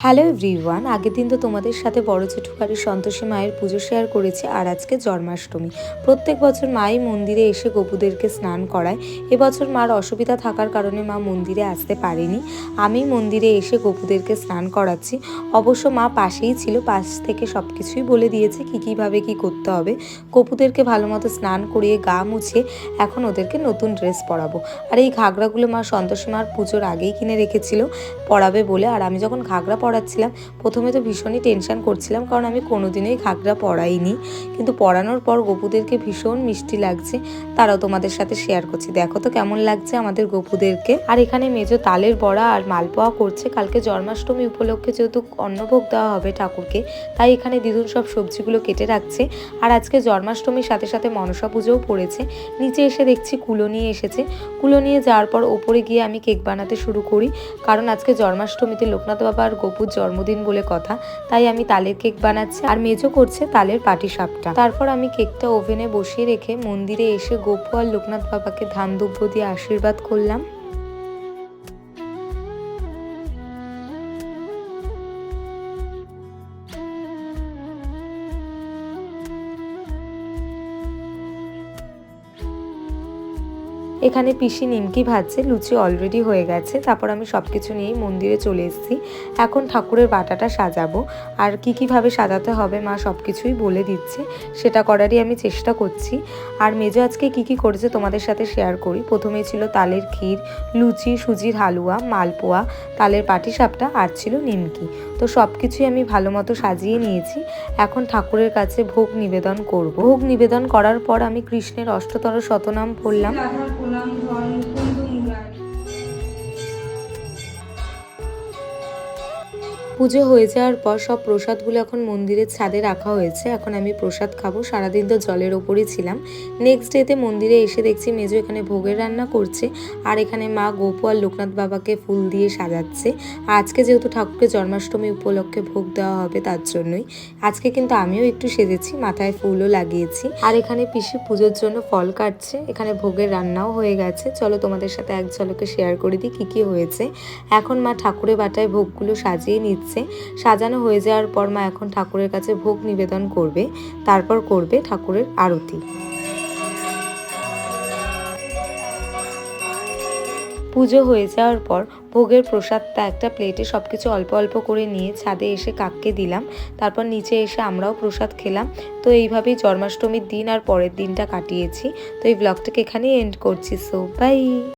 Hello everyone, আগের দিন তো তোমাদের সাথে বড় জেঠুবাড়ির সন্তোষী মায়ের পুজো শেয়ার করেছি, আর আজকে জন্মাষ্টমী। প্রত্যেক বছর মাই মন্দিরে এসে গোপুদেরকে স্নান করায়। এবছর মার অসুবিধা থাকার কারণে মা মন্দিরে আসতে পারেনি। আমি মন্দিরে এসে গোপুদেরকে স্নান করাচ্ছি। অবশ্য মা পাশেই ছিল, পাশ থেকে সব কিছুই বলে দিয়েছে কীভাবে কী করতে হবে। গোপুদেরকে ভালো মতো স্নান করিয়ে গা মুছিয়ে এখন ওদেরকে নতুন ড্রেস পরাবো। আর এই ঘাগরাগুলো মা সন্তোষী মার পুজোর আগেই কিনে রেখেছিল পরাবে বলে। আর আমি যখন ঘাগরা পরাচ্ছিলাম প্রথমে তো ভীষণই টেনশন করছিলাম, কারণ আমি কোনোদিনই ঘাগরা পরাইনি, কিন্তু পরানোর পর গোপুদেরকে ভীষণ মিষ্টি লাগছে। তারাও তোমাদের সাথে শেয়ার করছি, দেখো তো কেমন লাগছে আমাদের গোপুদেরকে। আর এখানে মেজো তালের বড়া আর মালপোয়া করছে। কালকে জন্মাষ্টমী উপলক্ষে যেহেতু অন্নভোগ দেওয়া হবে ঠাকুরকে, তাই এখানে দিদুন সব সবজিগুলো কেটে রাখছে। আর আজকে জন্মাষ্টমীর সাথে সাথে মনসা পুজোও পড়েছে। নিচে এসে দেখছি কুলো নিয়ে এসেছে। কুলো নিয়ে যাওয়ার পর ওপরে গিয়ে আমি কেক বানাতে শুরু করি, কারণ আজকে জন্মাষ্টমীতে লোকনাথ বাবা আর গোপুর জন্মদিন বলে কথা। তাই আমি তালের কেক বানাচ্ছি, আর মেজো করছে তালের পাটিসাপটা। তারপর আমি কেকটা ওভেনে বসিয়ে রেখে মন্দিরে এসে গোপু আর লোকনাথ বাবাকে ধান দুব্য দিয়ে আশীর্বাদ করলাম। এখানে পিসি নিমকি ভাজছে, লুচি অলরেডি হয়ে গেছে। তারপর আমি সব কিছু নিয়েই মন্দিরে চলে এসেছি। এখন ঠাকুরের বাটাটা সাজাবো, আর কীভাবে সাজাতে হবে মা সব কিছুই বলে দিচ্ছে, সেটা করারই আমি চেষ্টা করছি। আর মেজো আজকে কী করেছে তোমাদের সাথে শেয়ার করি। প্রথমেই ছিল তালের ক্ষীর, লুচি, সুজির হালুয়া, মালপোয়া, তালের পাটিসাপটা, আর ছিল নিমকি। তো সব কিছুই আমি ভালো মতো সাজিয়ে নিয়েছি। এখন ঠাকুরের কাছে ভোগ নিবেদন করব। ভোগ নিবেদন করার পর আমি কৃষ্ণের অষ্টতর শতনাম পড়লাম। পুজো হয়ে যাওয়ার পর সব প্রসাদগুলো এখন মন্দিরের ছাদে রাখা হয়েছে। এখন আমি প্রসাদ খাবো। সারাদিন তো জলের ওপরই ছিলাম। নেক্সট ডেতে মন্দিরে এসে দেখছি মেজো এখানে ভোগের রান্না করছে, আর এখানে মা গোপু আর লোকনাথ বাবাকে ফুল দিয়ে সাজাচ্ছে। আজকে যেহেতু ঠাকুরকে জন্মাষ্টমী উপলক্ষে ভোগ দেওয়া হবে, তার জন্যই আজকে কিন্তু আমিও একটু সেজেছি, মাথায় ফুলও লাগিয়েছি। আর এখানে পিসি পুজোর জন্য ফল কাটছে। এখানে ভোগের রান্নাও হয়ে গেছে। চলো তোমাদের সাথে এক ঝলকে শেয়ার করে দিই কী হয়েছে। এখন মা ঠাকুরের বাটায় ভোগগুলো সাজিয়ে নিচ্ছে। সাজানো হয়ে যাওয়ার পর মা এখন ঠাকুরের কাছে ভোগ নিবেদন করবে, তারপর করবে ঠাকুরের আরতি। পুজো হয়ে যাওয়ার পর ভোগের প্রসাদটা একটা প্লেটে সবকিছু অল্প অল্প করে নিয়ে ছাদে এসে কাককে দিলাম। তারপর নিচে এসে আমরাও প্রসাদ খেলাম। তো এইভাবেই জন্মাষ্টমীর দিন আর পরের দিনটা কাটিয়েছি। তো এই ব্লগটাকে এখানেই এন্ড করছি। So by.